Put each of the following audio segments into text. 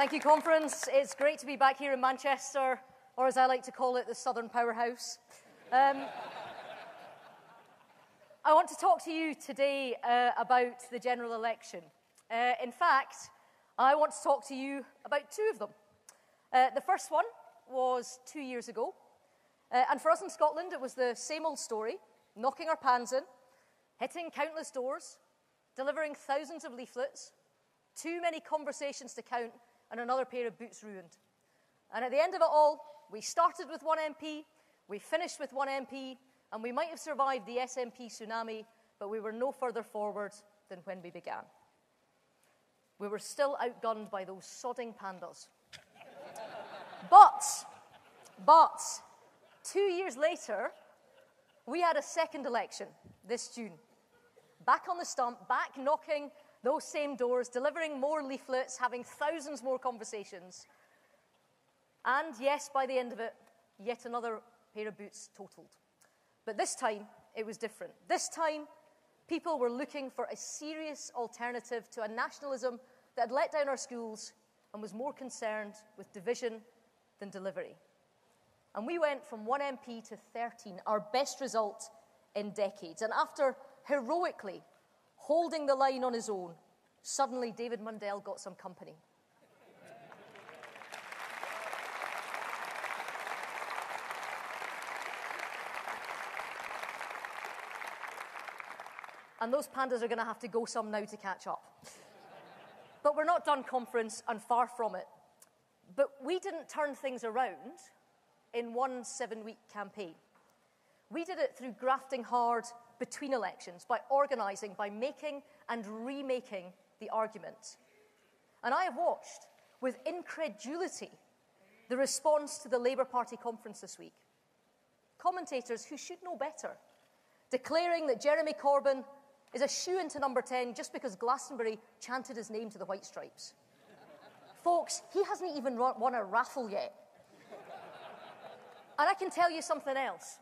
Thank you, conference. It's great to be back here in Manchester, or as I like to call it, the Southern Powerhouse. I want to talk to you today about the general election. In fact, I want to talk to you about two of them. The first one was 2 years ago, and for us in Scotland, it was the same old story, knocking our pans in, hitting countless doors, delivering thousands of leaflets, too many conversations to count, and another pair of boots ruined. And at the end of it all, we started with one MP, we finished with one MP, and we might have survived the SNP tsunami, but we were no further forward than when we began. We were still outgunned by those sodding pandas. But 2 years later, we had a second election this June. Back on the stump, back knocking those same doors, delivering more leaflets, having thousands more conversations. And yes, by the end of it, yet another pair of boots totaled. But this time, it was different. This time, people were looking for a serious alternative to a nationalism that had let down our schools and was more concerned with division than delivery. And we went from 1 MP to 13, our best result in decades. And after heroically holding the line on his own, suddenly David Mundell got some company. And those pandas are going to have to go some now to catch up. But we're not done, conference, and far from it. But we didn't turn things around in one 7-week campaign. We did it through grafting hard between elections, by organising, by making and remaking the argument. And I have watched, with incredulity, the response to the Labour Party conference this week. Commentators who should know better, declaring that Jeremy Corbyn is a shoo-in to number 10 just because Glastonbury chanted his name to the White Stripes. Folks, he hasn't even won a raffle yet. And I can tell you something else.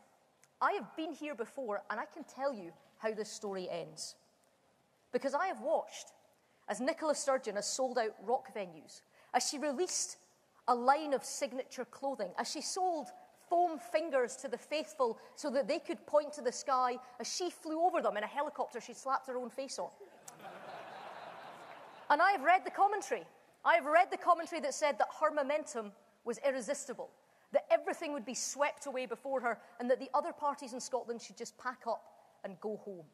I have been here before, and I can tell you how this story ends. Because I have watched as Nicola Sturgeon has sold out rock venues, as she released a line of signature clothing, as she sold foam fingers to the faithful so that they could point to the sky, as she flew over them in a helicopter she slapped her own face on. And I have read the commentary. I have read the commentary that said that her momentum was irresistible, that everything would be swept away before her, and that the other parties in Scotland should just pack up and go home.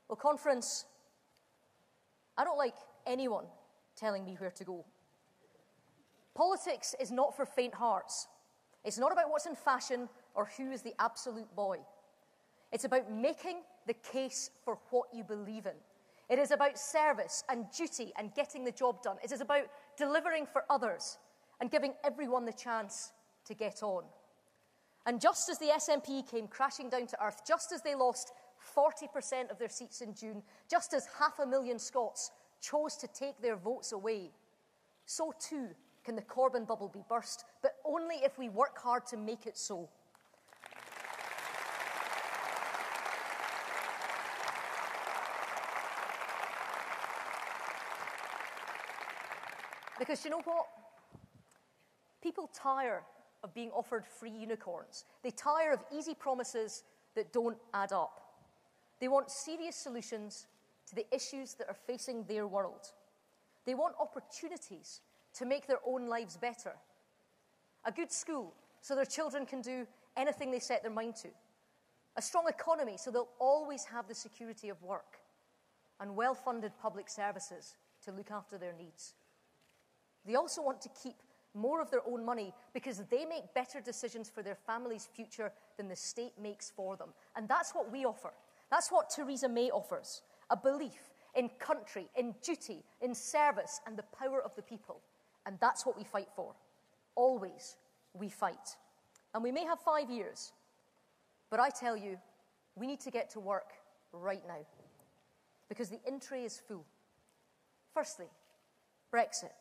Well, conference, I don't like anyone telling me where to go. Politics is not for faint hearts. It's not about what's in fashion or who is the absolute boy. It's about making the case for what you believe in. It is about service and duty and getting the job done. It is about delivering for others and giving everyone the chance to get on. And just as the SNP came crashing down to earth, just as they lost 40% of their seats in June, just as 500,000 Scots chose to take their votes away, so too can the Corbyn bubble be burst, but only if we work hard to make it so. Because you know what? People tire of being offered free unicorns. They tire of easy promises that don't add up. They want serious solutions to the issues that are facing their world. They want opportunities to make their own lives better. A good school so their children can do anything they set their mind to. A strong economy so they'll always have the security of work. And well-funded public services to look after their needs. They also want to keep more of their own money because they make better decisions for their family's future than the state makes for them. And that's what we offer. That's what Theresa May offers. A belief in country, in duty, in service, and the power of the people. And that's what we fight for. Always we fight. And we may have 5 years, but I tell you, we need to get to work right now. Because the in tray is full. Firstly, Brexit.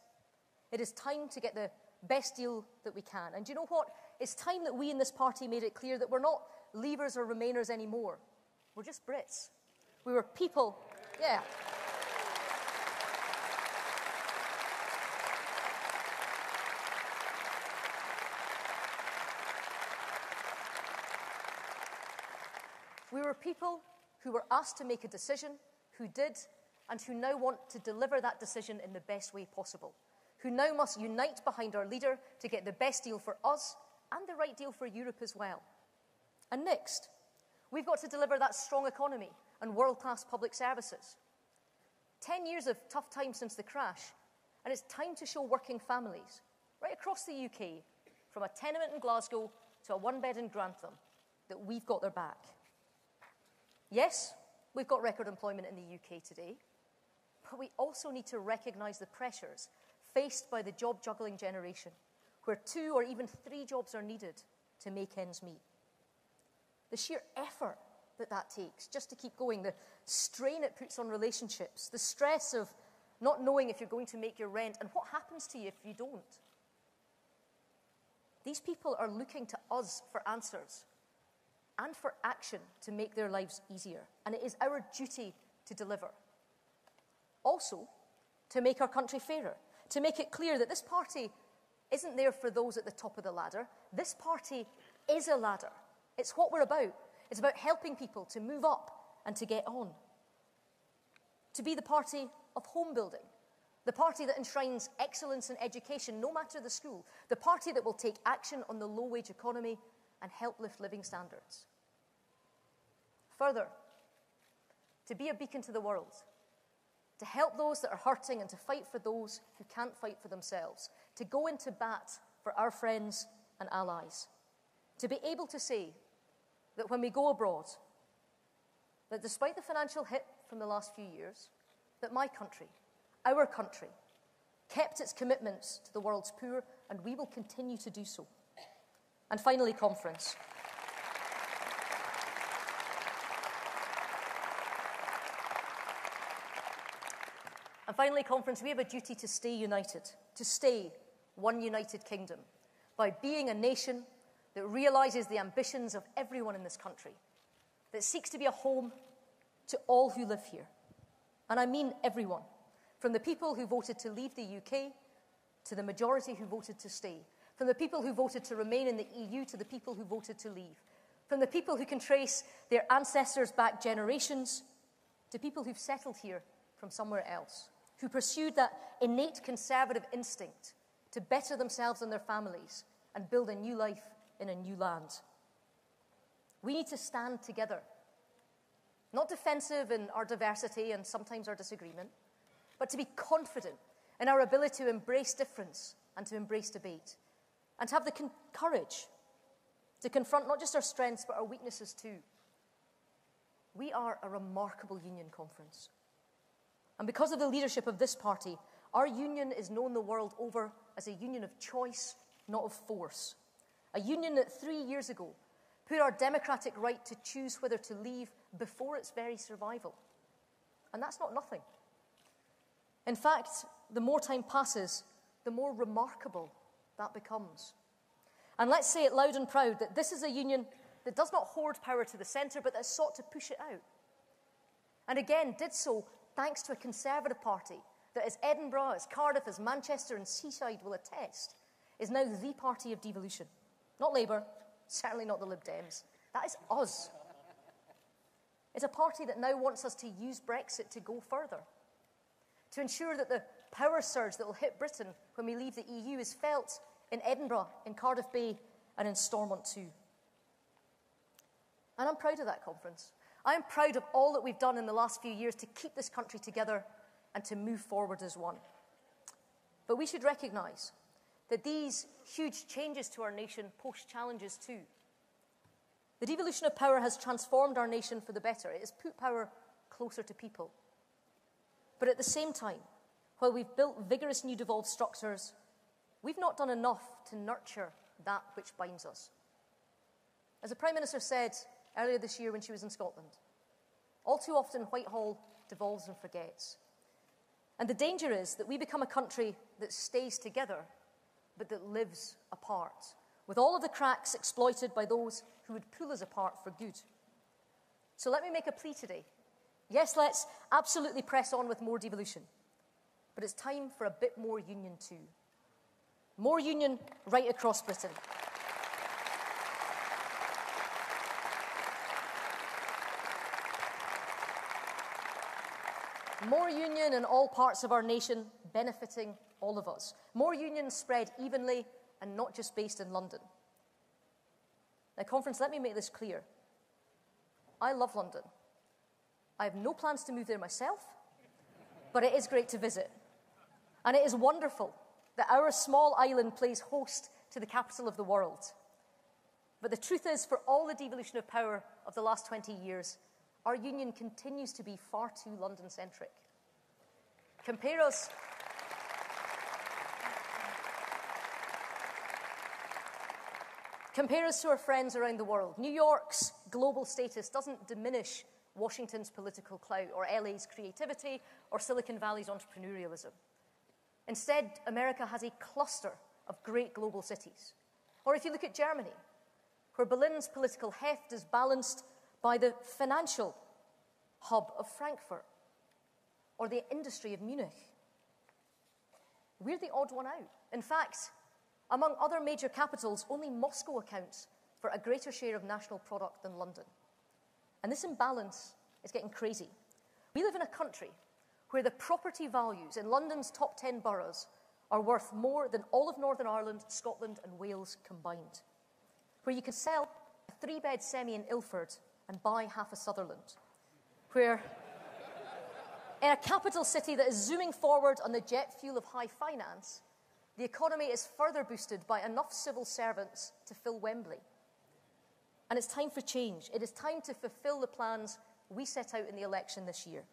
It is time to get the best deal that we can. And do you know what? It's time that we in this party made it clear that we're not Leavers or Remainers anymore. We're just Brits. We were people, yeah. We were people who were asked to make a decision, who did, and who now want to deliver that decision in the best way possible, who now must unite behind our leader to get the best deal for us and the right deal for Europe as well. And next, we've got to deliver that strong economy and world-class public services. 10 years of tough times since the crash, and it's time to show working families right across the UK, from a tenement in Glasgow to a one-bed in Grantham, that we've got their back. Yes, we've got record employment in the UK today, but we also need to recognise the pressures faced by the job-juggling generation, where 2 or even 3 jobs are needed to make ends meet. The sheer effort that takes just to keep going, the strain it puts on relationships, the stress of not knowing if you're going to make your rent, and what happens to you if you don't. These people are looking to us for answers and for action to make their lives easier, and it is our duty to deliver. Also, to make our country fairer, to make it clear that this party isn't there for those at the top of the ladder. This party is a ladder. It's what we're about. It's about helping people to move up and to get on. To be the party of home building, the party that enshrines excellence in education, no matter the school, the party that will take action on the low-wage economy and help lift living standards. Further, to be a beacon to the world, to help those that are hurting and to fight for those who can't fight for themselves, to go into bat for our friends and allies, to be able to say that when we go abroad, that despite the financial hit from the last few years, that my country, our country, kept its commitments to the world's poor, and we will continue to do so. And finally, conference. We have a duty to stay united, to stay one united kingdom, by being a nation that realises the ambitions of everyone in this country, that seeks to be a home to all who live here. And I mean everyone, from the people who voted to leave the UK to the majority who voted to stay, from the people who voted to remain in the EU to the people who voted to leave, from the people who can trace their ancestors back generations to people who've settled here from somewhere else, who pursued that innate conservative instinct to better themselves and their families and build a new life in a new land. We need to stand together, not defensive in our diversity and sometimes our disagreement, but to be confident in our ability to embrace difference and to embrace debate, and to have the courage to confront not just our strengths but our weaknesses too. We are a remarkable union conference. And because of the leadership of this party, our union is known the world over as a union of choice, not of force. A union that 3 years ago put our democratic right to choose whether to leave before its very survival. And that's not nothing. In fact, the more time passes, the more remarkable that becomes. And let's say it loud and proud that this is a union that does not hoard power to the centre, but that sought to push it out. And again, did so thanks to a Conservative party that, as Edinburgh, as Cardiff, as Manchester and Seaside will attest, is now the party of devolution. Not Labour, certainly not the Lib Dems. That is us. It's a party that now wants us to use Brexit to go further, to ensure that the power surge that will hit Britain when we leave the EU is felt in Edinburgh, in Cardiff Bay, and in Stormont too. And I'm proud of that conference. I am proud of all that we've done in the last few years to keep this country together and to move forward as one. But we should recognise that these huge changes to our nation pose challenges too. The devolution of power has transformed our nation for the better. It has put power closer to people. But at the same time, while we've built vigorous new devolved structures, we've not done enough to nurture that which binds us. As the Prime Minister said earlier this year when she was in Scotland, all too often Whitehall devolves and forgets. And the danger is that we become a country that stays together but that lives apart, with all of the cracks exploited by those who would pull us apart for good. So let me make a plea today. Yes, let's absolutely press on with more devolution, but it's time for a bit more union too. More union right across Britain. More union in all parts of our nation, benefiting all of us. More unions spread evenly and not just based in London. Now, conference, let me make this clear. I love London. I have no plans to move there myself, but it is great to visit. And it is wonderful that our small island plays host to the capital of the world. But the truth is, for all the devolution of power of the last 20 years, our union continues to be far too London-centric. Compare us to our friends around the world. New York's global status doesn't diminish Washington's political clout, or LA's creativity, or Silicon Valley's entrepreneurialism. Instead, America has a cluster of great global cities. Or if you look at Germany, where Berlin's political heft is balanced by the financial hub of Frankfurt, or the industry of Munich. We're the odd one out. In fact, among other major capitals, only Moscow accounts for a greater share of national product than London. And this imbalance is getting crazy. We live in a country where the property values in London's top 10 boroughs are worth more than all of Northern Ireland, Scotland and Wales combined. Where you can sell a 3-bed semi in Ilford and buy half a Sutherland. Where in a capital city that is zooming forward on the jet fuel of high finance, the economy is further boosted by enough civil servants to fill Wembley. And it's time for change. It is time to fulfil the plans we set out in the election this year.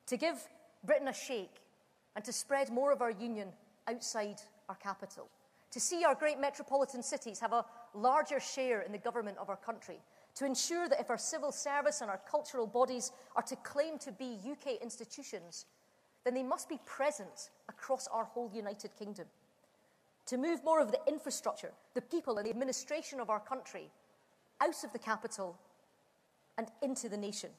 To give Britain a shake and to spread more of our union outside our capital. To see our great metropolitan cities have a larger share in the government of our country. To ensure that if our civil service and our cultural bodies are to claim to be UK institutions, then they must be present across our whole United Kingdom. To move more of the infrastructure, the people and the administration of our country out of the capital and into the nation.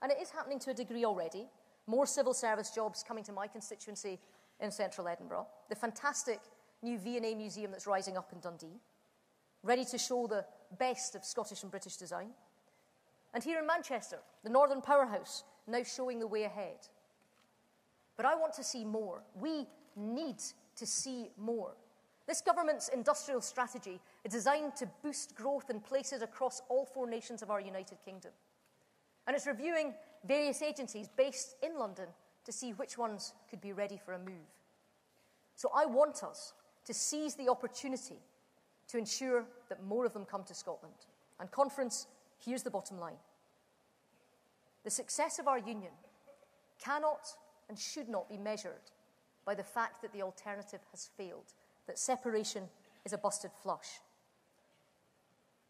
And it is happening to a degree already. More civil service jobs coming to my constituency in central Edinburgh. The fantastic new V&A museum that's rising up in Dundee, ready to show the best of Scottish and British design. And here in Manchester, the Northern Powerhouse, now showing the way ahead. But I want to see more. We need to see more. This government's industrial strategy is designed to boost growth in places across all 4 nations of our United Kingdom. And it's reviewing various agencies based in London to see which ones could be ready for a move. So I want us to seize the opportunity to ensure that more of them come to Scotland. And conference, here's the bottom line. The success of our union cannot and should not be measured by the fact that the alternative has failed, that separation is a busted flush.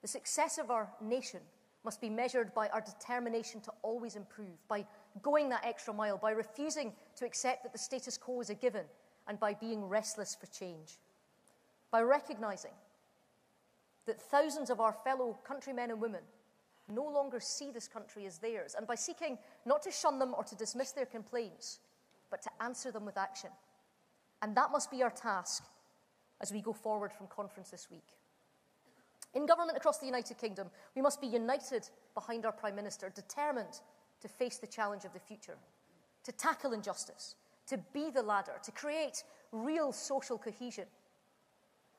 The success of our nation must be measured by our determination to always improve, by going that extra mile, by refusing to accept that the status quo is a given, and by being restless for change. By recognising that thousands of our fellow countrymen and women no longer see this country as theirs, and by seeking not to shun them or to dismiss their complaints, but to answer them with action. And that must be our task as we go forward from conference this week. In government across the United Kingdom, we must be united behind our Prime Minister, determined to face the challenge of the future, to tackle injustice, to be the ladder, to create real social cohesion.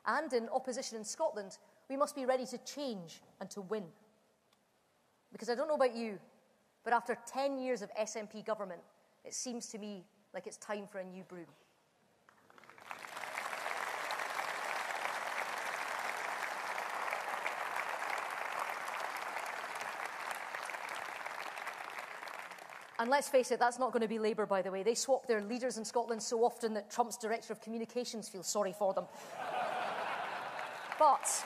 And in opposition in Scotland, we must be ready to change and to win. Because I don't know about you, but after 10 years of SNP government, it seems to me like it's time for a new broom. And let's face it, that's not going to be Labour, by the way. They swap their leaders in Scotland so often that Trump's Director of Communications feels sorry for them. But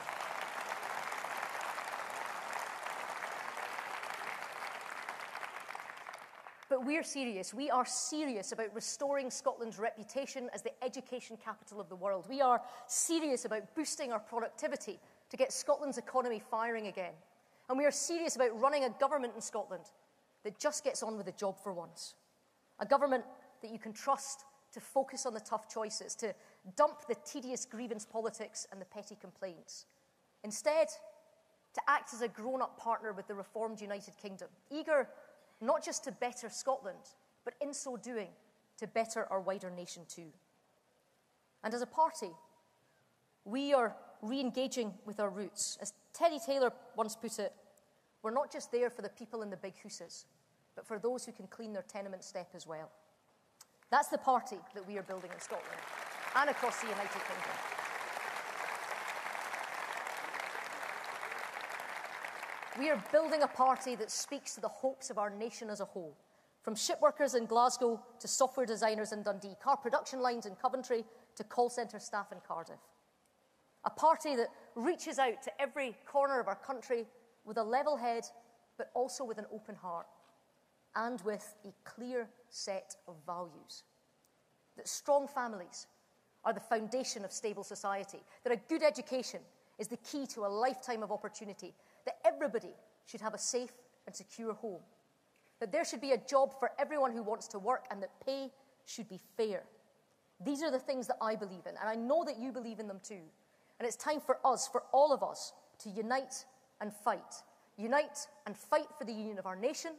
we're serious. We are serious about restoring Scotland's reputation as the education capital of the world. We are serious about boosting our productivity to get Scotland's economy firing again. And we are serious about running a government in Scotland that just gets on with the job for once. A government that you can trust to focus on the tough choices, to dump the tedious grievance politics and the petty complaints. Instead, to act as a grown-up partner with the reformed United Kingdom, eager not just to better Scotland, but in so doing, to better our wider nation too. And as a party, we are re-engaging with our roots. As Teddy Taylor once put it, we're not just there for the people in the big hooses, but for those who can clean their tenement step as well. That's the party that we are building in Scotland and across the United Kingdom. We are building a party that speaks to the hopes of our nation as a whole, from shipworkers in Glasgow to software designers in Dundee, car production lines in Coventry to call centre staff in Cardiff. A party that reaches out to every corner of our country with a level head, but also with an open heart, and with a clear set of values. That strong families are the foundation of stable society, that a good education is the key to a lifetime of opportunity, that everybody should have a safe and secure home, that there should be a job for everyone who wants to work, and that pay should be fair. These are the things that I believe in, and I know that you believe in them too. And it's time for us, for all of us, to unite and fight. Unite and fight for the union of our nation,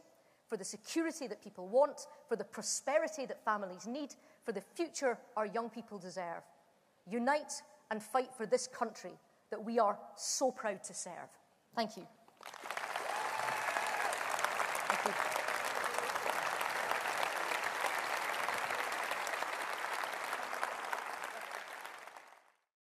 for the security that people want, for the prosperity that families need, for the future our young people deserve. Unite and fight for this country that we are so proud to serve. Thank you.